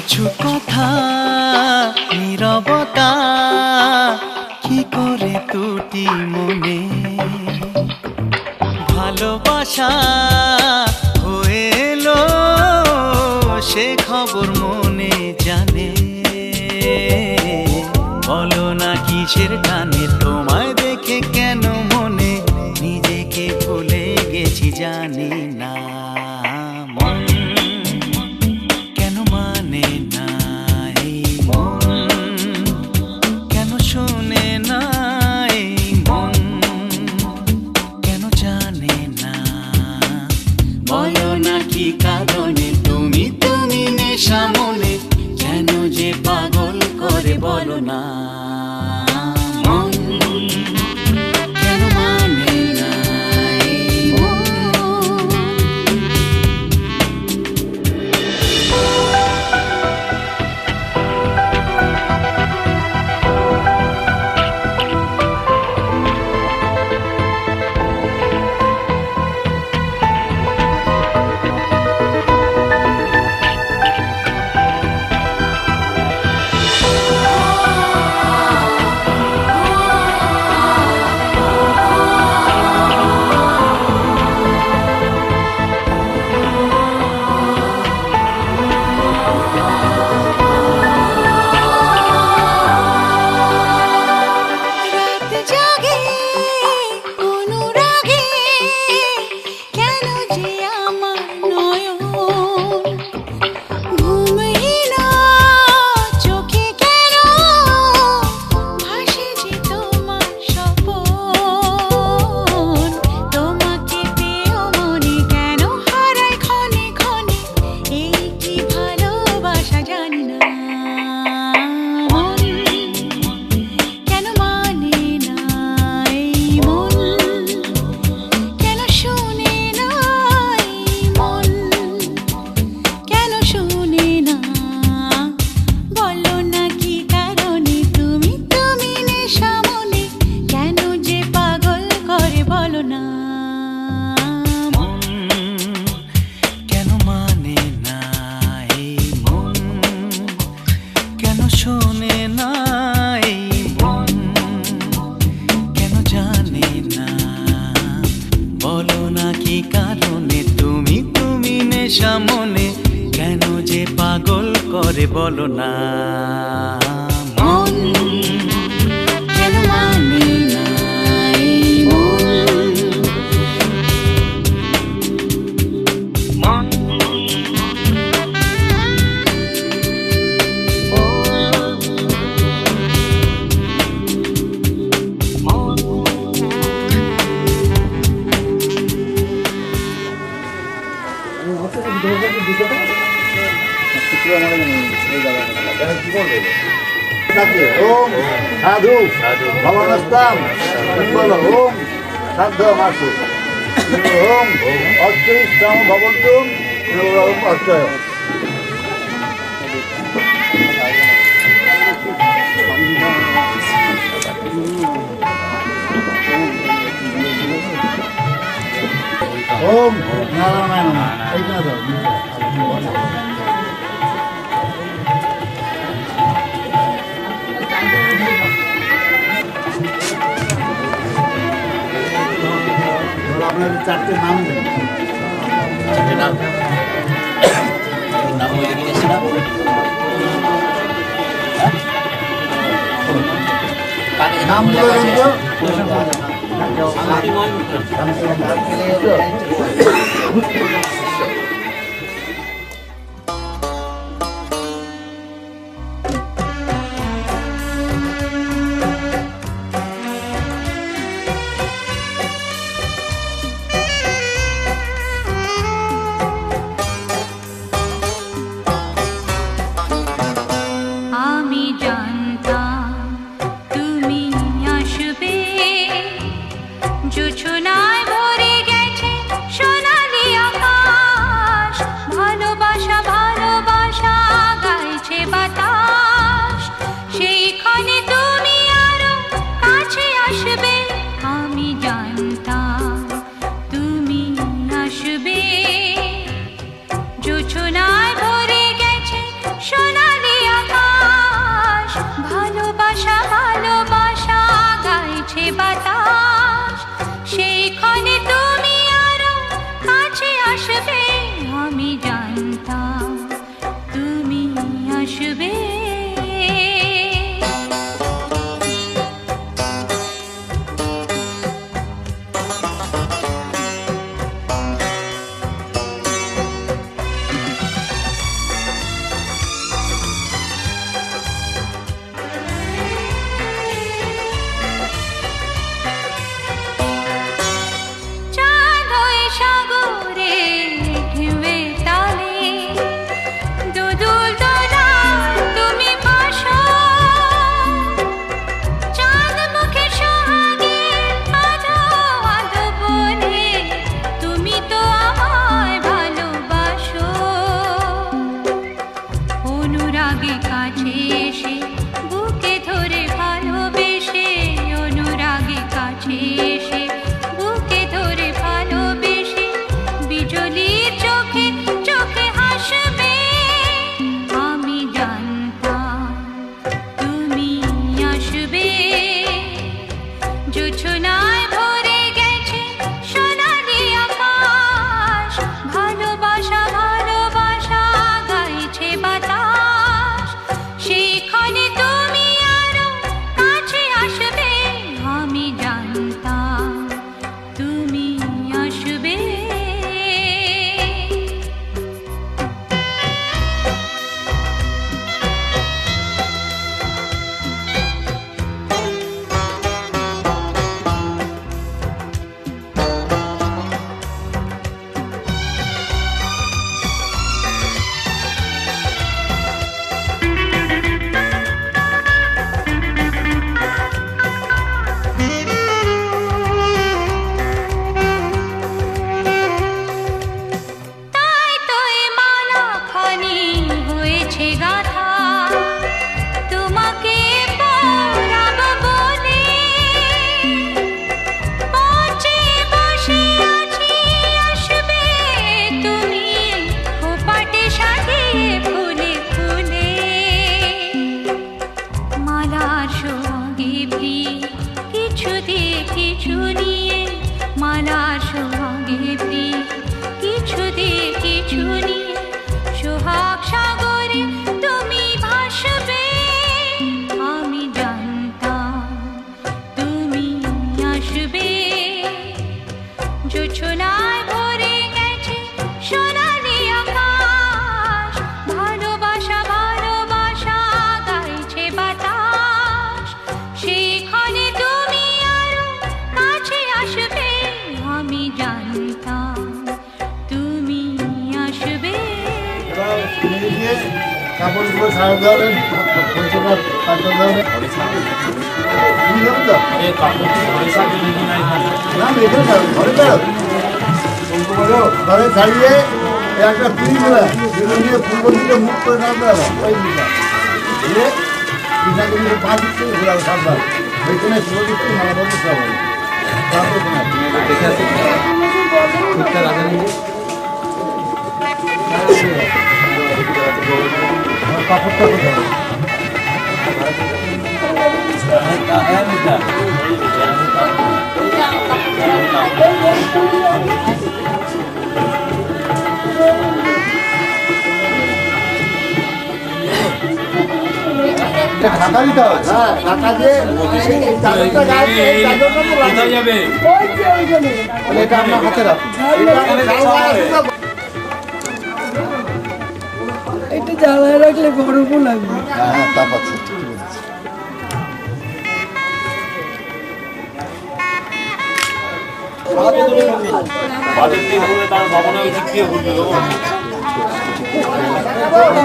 কিছু কথা নীরবতা কি করে দুটি মনে ভালোবাসা হয়ে এলো সে খবর মনে জানে বলো না কিসের টানে তোমায় দেখে কেন মনে নিজেকে ভুলে গেছি জানি না কি কারণে তুমি তুমি না মন কেন মানে না এই মন। শোনে না এই মন কেন জানে না বলো না কি কারণে তুমি তুমি নেশা মনে কেন যে পাগল করে বলো না মন কেন মানে না এই মন। ওম সাধু ভবনস্তাম বলো ওম সাধ্য মাসু ওম অষ্টম ভবন্তুম ওম অষ্টয়। ওম নারায়ণ এইটা দাও আপনার চারটে নাম দেন নাম দুদুল দোলা অনুরাগে কাছে এসে বুকে ধরে ভালোবেসে, অনুরাগে কাছে এসে বুকে ধরে ভালোবেসে, বিজলির চোখে চোখে হাসবে। আমি জানতাম তুমি আসবে। জোছনায় ভরে গেছে সোনালি আকাশ, ভালোবাসা ভালোবাসা গাইছে বাতাস। সেখানে তুমি আরো কাছে আসবে। আমি জানতাম তুমি আসবে। তাই তো এ মালাখানি হয়েছে গাথা, তোমাকে পরাবো বলে। মঞ্চে বসে আছি, আসবে তুমি খোঁপাটে সাজিয়ে ফুলে ফুলে। মালার সঙ্গে প্রিয় কিছু দিয়ে কিছু নিয়ে, মালার সঙ্গে প্রিয় কিছু দিয়ে কিছু নিয়ে, সোহাগ সাগরে তুমি ভাসবে। আমি জানতাম তুমি আসবে। জোছনায় ভরে গেছে সোনালি আকাশ, ভালোবাসা ভালোবাসা গাইছে বাতাস। সেখানে তুমি আরো কাছে আসবে। আমি জানতাম তুমি আসবে। এবার মেরে দিয়ে কাপড়গুলো ছাড়া দেওয়ালেন, পরিষ্কার কাপড় দেওয়ালেন। তুমি যাবে তো? না, আমি এখানে যাবো, ঘরে যাবো। ঘরে ছাড়িয়ে একটা তুলি দেবে, যেগুলো নিয়ে পূর্ব দিকে মুখ করে নামতে হবে, ওই দিকে দিয়ে পিঠাকে নিয়ে পা দিক থেকে ঘুরাবে সাবধান। ওইখানে শুভ দিক থেকে মালা বলতে সব হবে। তারপর কাপড়টা কোথায়? ঢাকা দিতে হবে। হ্যাঁ, ঢাকা দিয়ে এই চাদরটা গায়ে দিয়ে এই চাদরটা তো লাগবে। যাবে তাহলে এটা আপনার হাতে রাখুন। একটু জ্বালায় রাখলে গরমও লাগবে। হ্যাঁ হ্যাঁ, তাপ আছে, ঠিকই বলেছি। বাজেট দিয়ে ঘুরলে তার ভবনে ওই দিক দিয়ে ঘুরবে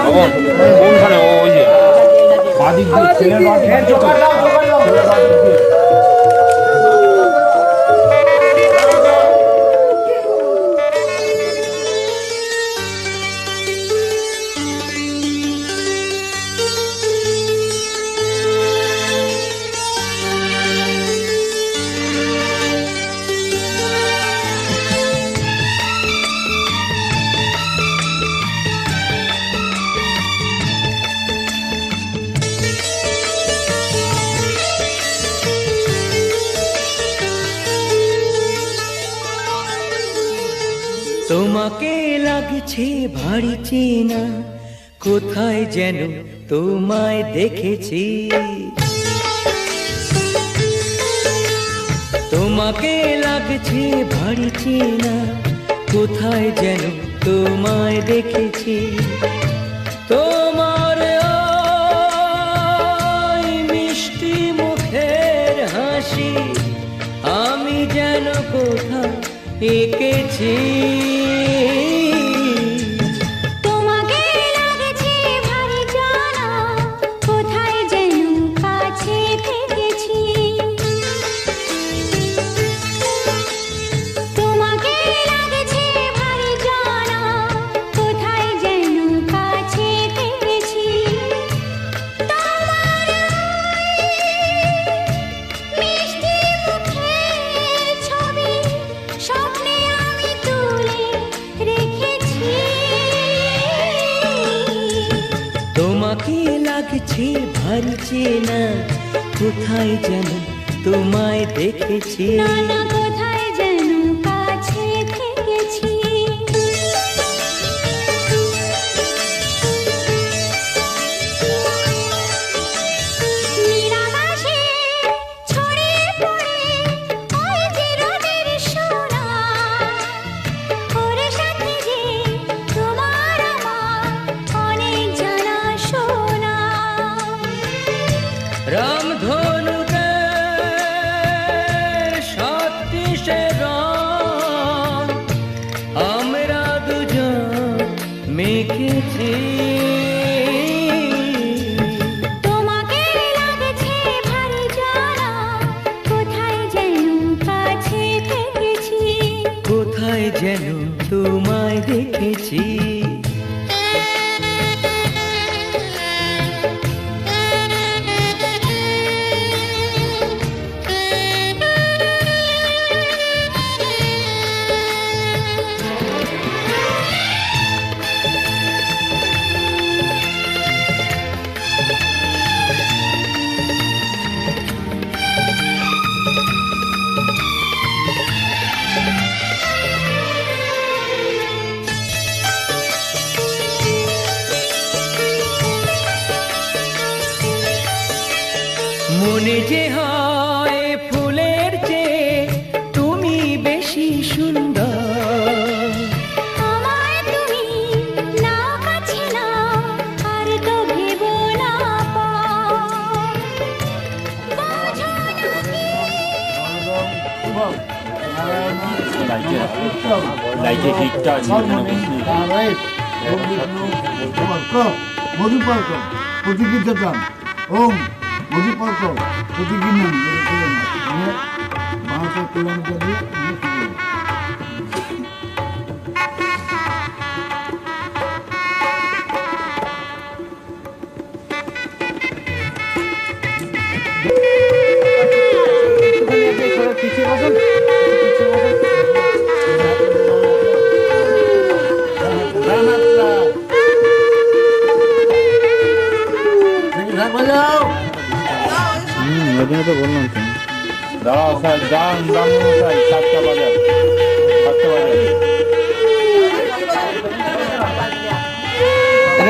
ভবন কোনখানে ওই যে বাদিক দিয়ে ছেলের বাদিক দিয়ে তোমাকে লাগছে ভারী চেনা, কোথায় যেন তোমায় দেখেছি। তোমাকে লাগছে ভারী চেনা, কোথায় যেন তোমায় দেখেছি। তোমার ওই মিষ্টি মুখের হাসি আমি যেন কোথায় এঁকেছি। তোমাকে লাগছে ভারী জানা, কোথায় যেন কাছে থেকেছি। তোমাকে লাগছে ভারী জানা, কোথায় যেন কাছে থেকেছি। লাগছে ভারী চেনা, কোথায় যেন তোমায় দেখেছি। নানা কোথায় যেন কাছে থেকেছি। নিরাকাশে ছড়িয়ে পড়ে ওই যে রোদের সোনা, ওর সাথে যে তোমার আমার অনেক জানাশোনা। রামধনুকের সত্যিসে রং আমরা দুজন মেখেছি। তোমাকে লাগছে ভারী জানা, কোথায় যেন কাছে থেকেছি। কোথায় যেন তোমায় দেখেছি। মনে যে হয় ফুলের চেয়ে তুমি বেশি সুন্দর। আমায় তুমি নাও কাছে নাও, আর তো ভেবো না পাও। বোঝো না কি লাইটে হিটটা আছে এখানে বসলে। মধুপালক প্রতিকৃতাম ওম মধুপালক প্রতিকৃন্নাম ভারতের কিলোমিটার দিয়ে পিছিয়ে বসুন। দাঁড়াও স্যার, যান মশাই, 7টা বাজে।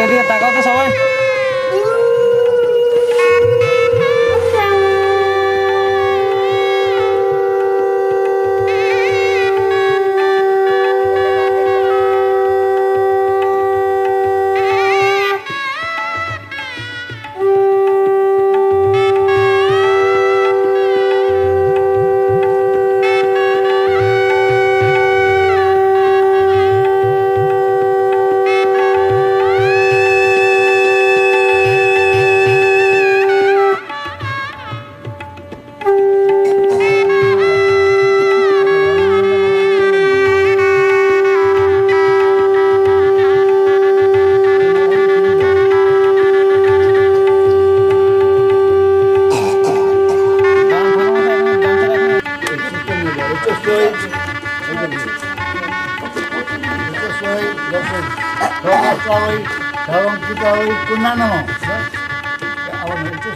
এদিকে তাকাও তো সবাই। Sarong kita kunnano. Awan itu